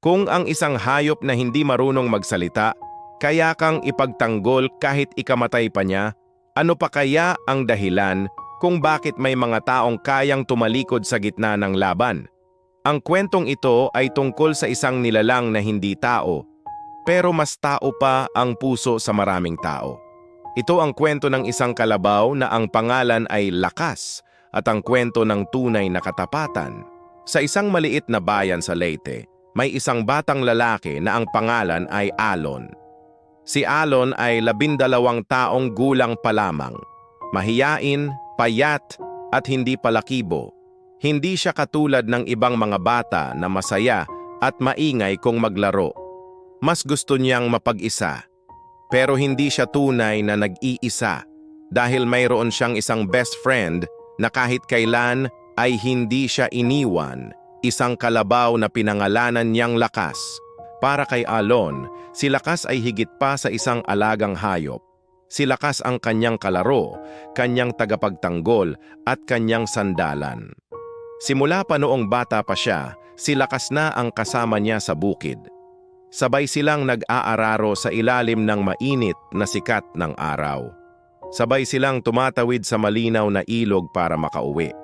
Kung ang isang hayop na hindi marunong magsalita, kaya kang ipagtanggol kahit ikamatay pa niya, ano pa kaya ang dahilan kung bakit may mga taong kayang tumalikod sa gitna ng laban? Ang kwentong ito ay tungkol sa isang nilalang na hindi tao, pero mas tao pa ang puso sa maraming tao. Ito ang kwento ng isang kalabaw na ang pangalan ay Lakas at ang kwento ng tunay na katapatan. Sa isang maliit na bayan sa Leyte, may isang batang lalaki na ang pangalan ay Alon. Si Alon ay 12 taong gulang pa lamang. Mahiyain, payat at hindi palakibo. Hindi siya katulad ng ibang mga bata na masaya at maingay kung maglaro. Mas gusto niyang mapag-isa. Pero hindi siya tunay na nag-iisa dahil mayroon siyang isang best friend na kahit kailan ay hindi siya iniwan, isang kalabaw na pinangalanan niyang Lakas. Para kay Alon, si Lakas ay higit pa sa isang alagang hayop. Si Lakas ang kanyang kalaro, kanyang tagapagtanggol at kanyang sandalan. Simula pa noong bata pa siya, si Lakas na ang kasama niya sa bukid. Sabay silang nag-aararo sa ilalim ng mainit na sikat ng araw. Sabay silang tumatawid sa malinaw na ilog para makauwi.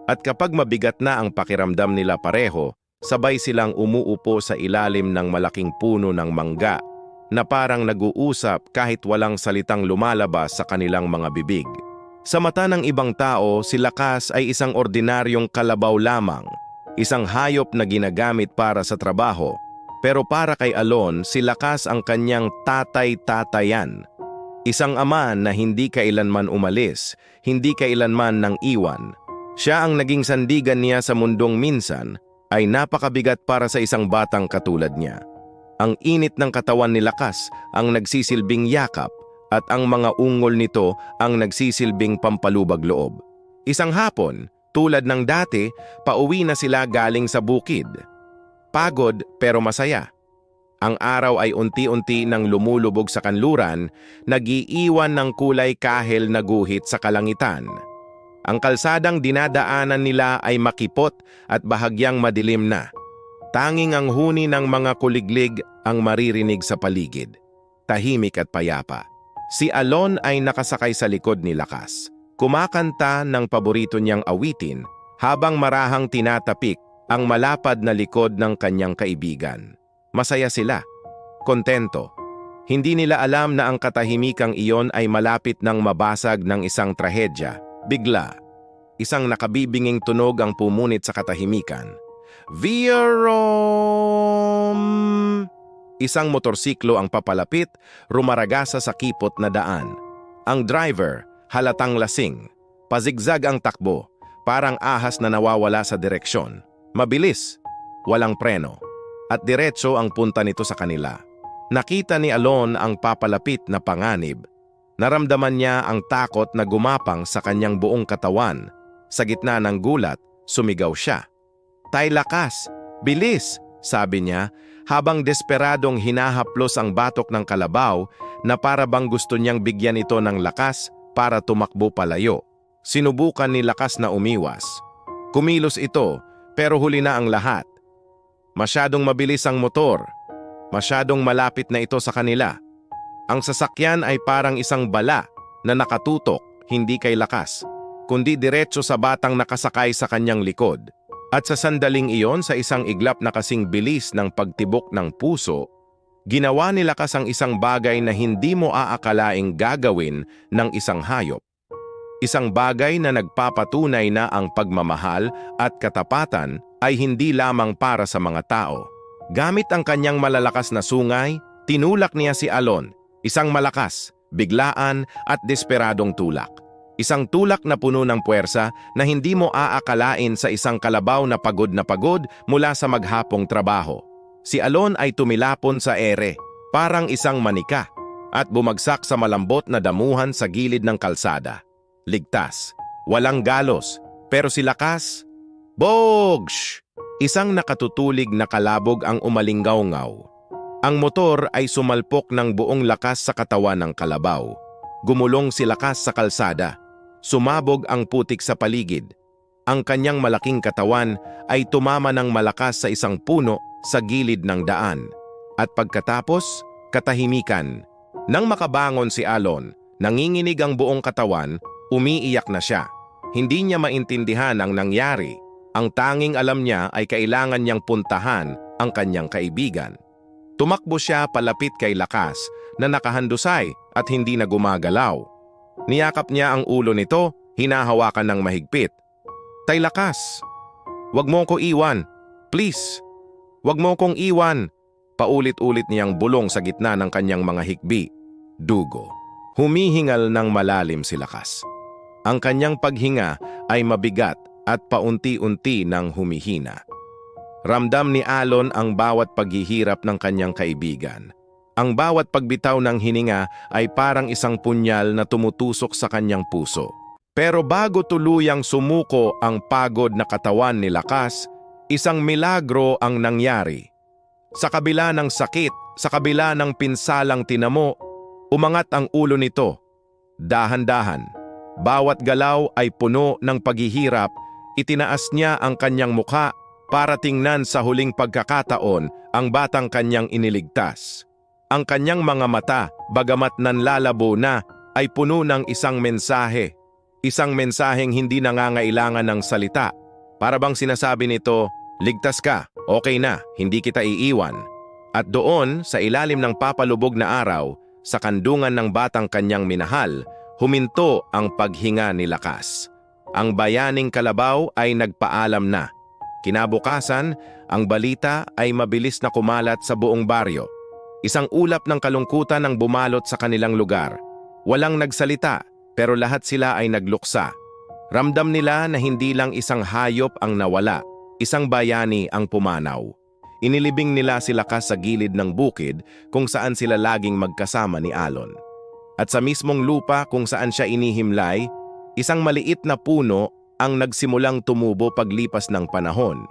At kapag mabigat na ang pakiramdam nila pareho, sabay silang umuupo sa ilalim ng malaking puno ng mangga na parang nag-uusap kahit walang salitang lumalabas sa kanilang mga bibig. Sa mata ng ibang tao, si Lakas ay isang ordinaryong kalabaw lamang, isang hayop na ginagamit para sa trabaho. Pero para kay Alon, si Lakas ang kanyang tatay-tatayan. Isang ama na hindi kailanman umalis, hindi kailanman nang iwan. Siya ang naging sandigan niya sa mundong minsan ay napakabigat para sa isang batang katulad niya. Ang init ng katawan ni Lakas ang nagsisilbing yakap at ang mga ungol nito ang nagsisilbing pampalubag loob. Isang hapon, tulad ng dati, pauwi na sila galing sa bukid. Pagod pero masaya. Ang araw ay unti-unti nang lumulubog sa kanluran, nag-iiwan ng kulay kahel na guhit sa kalangitan. Ang kalsadang dinadaanan nila ay makipot at bahagyang madilim na. Tanging ang huni ng mga kuliglig ang maririnig sa paligid. Tahimik at payapa. Si Alon ay nakasakay sa likod ni Lakas. Kumakanta ng paborito niyang awitin habang marahang tinatapik ang malapad na likod ng kanyang kaibigan. Masaya sila. Kontento. Hindi nila alam na ang katahimikang iyon ay malapit ng mabasag ng isang trahedya. Bigla, isang nakabibinging tunog ang pumunit sa katahimikan. Virom! Isang motorsiklo ang papalapit, rumaragasa sa kipot na daan. Ang driver, halatang lasing. Pazigzag ang takbo, parang ahas na nawawala sa direksyon. Mabilis, walang preno, at diretso ang punta nito sa kanila. Nakita ni Alon ang papalapit na panganib. Naramdaman niya ang takot na gumapang sa kanyang buong katawan. Sa gitna ng gulat, sumigaw siya. "Tay Lakas, bilis!" sabi niya, habang desperadong hinahaplos ang batok ng kalabaw na para bang gusto niyang bigyan ito ng lakas para tumakbo palayo. Sinubukan ni Lakas na umiwas. Kumilos ito, pero huli na ang lahat. Masyadong mabilis ang motor. Masyadong malapit na ito sa kanila. Ang sasakyan ay parang isang bala na nakatutok, hindi kay Lakas, kundi diretso sa batang nakasakay sa kanyang likod. At sa sandaling iyon, sa isang iglap na kasing bilis ng pagtibok ng puso, ginawa ni Lakas ang isang bagay na hindi mo aakalaing gagawin ng isang hayop. Isang bagay na nagpapatunay na ang pagmamahal at katapatan ay hindi lamang para sa mga tao. Gamit ang kanyang malalakas na sungay, tinulak niya si Alon, isang malakas, biglaan at desperadong tulak. Isang tulak na puno ng puwersa na hindi mo aakalain sa isang kalabaw na pagod mula sa maghapong trabaho. Si Alon ay tumilapon sa ere, parang isang manika, at bumagsak sa malambot na damuhan sa gilid ng kalsada. Ligtas, walang galos, pero si Lakas, Bogsh! Isang nakatutulig na kalabog ang umalinggaw-ngaw. Ang motor ay sumalpok ng buong lakas sa katawan ng kalabaw. Gumulong si Lakas sa kalsada. Sumabog ang putik sa paligid. Ang kanyang malaking katawan ay tumama ng malakas sa isang puno sa gilid ng daan. At pagkatapos, katahimikan. Nang makabangon si Alon, nanginginig ang buong katawan, umiiyak na siya. Hindi niya maintindihan ang nangyari. Ang tanging alam niya ay kailangan niyang puntahan ang kanyang kaibigan. Tumakbo siya palapit kay Lakas na nakahandusay at hindi na gumagalaw. Niyakap niya ang ulo nito, hinahawakan ng mahigpit. "Tay Lakas, wag mo ko iwan. Please, wag mo kong iwan." Paulit-ulit niyang bulong sa gitna ng kanyang mga hikbi. Dugo. Humihingal ng malalim si Lakas. Ang kanyang paghinga ay mabigat at paunti-unti nang humihina. Ramdam ni Alon ang bawat paghihirap ng kanyang kaibigan. Ang bawat pagbitaw ng hininga ay parang isang punyal na tumutusok sa kanyang puso. Pero bago tuluyang sumuko ang pagod na katawan ni Lakas, isang milagro ang nangyari. Sa kabila ng sakit, sa kabila ng pinsalang tinamo, umangat ang ulo nito. Dahan-dahan, bawat galaw ay puno ng paghihirap. Itinaas niya ang kanyang mukha para tingnan sa huling pagkakataon ang batang kanyang iniligtas. Ang kanyang mga mata, bagamat nanlalabo na, ay puno ng isang mensahe. Isang mensaheng hindi nangangailangan ng salita. Para bang sinasabi nito, "Ligtas ka, okay na, hindi kita iiwan." At doon, sa ilalim ng papalubog na araw, sa kandungan ng batang kanyang minahal, huminto ang paghinga ni Lakas. Ang bayaning kalabaw ay nagpaalam na. Kinabukasan, ang balita ay mabilis na kumalat sa buong baryo. Isang ulap ng kalungkutan ang bumalot sa kanilang lugar. Walang nagsalita, pero lahat sila ay nagluksa. Ramdam nila na hindi lang isang hayop ang nawala, isang bayani ang pumanaw. Inilibing nila si Lakas sa gilid ng bukid kung saan sila laging magkasama ni Alon. At sa mismong lupa kung saan siya inihimlay, isang maliit na puno ang nagsimulang tumubo paglipas ng panahon.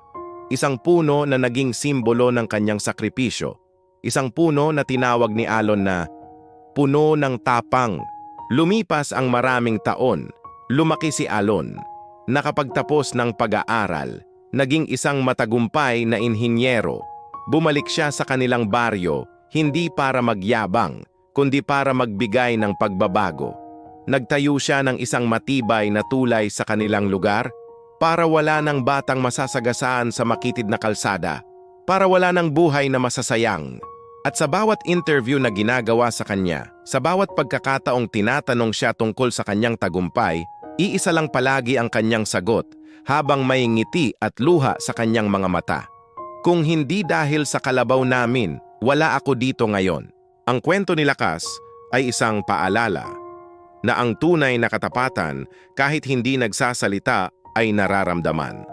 Isang puno na naging simbolo ng kanyang sakripisyo. Isang puno na tinawag ni Alon na puno ng tapang. Lumipas ang maraming taon. Lumaki si Alon. Nakapagtapos ng pag-aaral, naging isang matagumpay na inhinyero. Bumalik siya sa kanilang baryo, hindi para magyabang, kundi para magbigay ng pagbabago. Nagtayo siya ng isang matibay na tulay sa kanilang lugar para wala ng batang masasagasaan sa makitid na kalsada, para wala ng buhay na masasayang. At sa bawat interview na ginagawa sa kanya, sa bawat pagkakataong tinatanong siya tungkol sa kanyang tagumpay, iisa lang palagi ang kanyang sagot habang may ngiti at luha sa kanyang mga mata. "Kung hindi dahil sa kalabaw namin, wala ako dito ngayon." Ang kwento ni Lakas ay isang paalala na ang tunay na katapatan kahit hindi nagsasalita ay nararamdaman.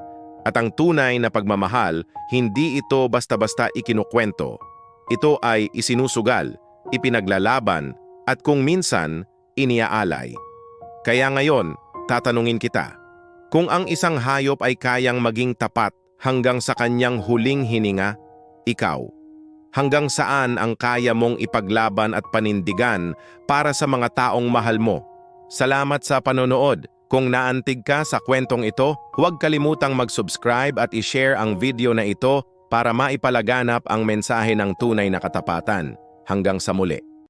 At ang tunay na pagmamahal, hindi ito basta-basta ikinukwento. Ito ay isinusugal, ipinaglalaban, at kung minsan, iniaalay. Kaya ngayon, tatanungin kita, kung ang isang hayop ay kayang maging tapat hanggang sa kanyang huling hininga, ikaw, hanggang saan ang kaya mong ipaglaban at panindigan para sa mga taong mahal mo? Salamat sa panonood. Kung naantig ka sa kwentong ito, huwag kalimutang mag-subscribe at i-share ang video na ito para maipalaganap ang mensahe ng tunay na katapatan. Hanggang sa muli.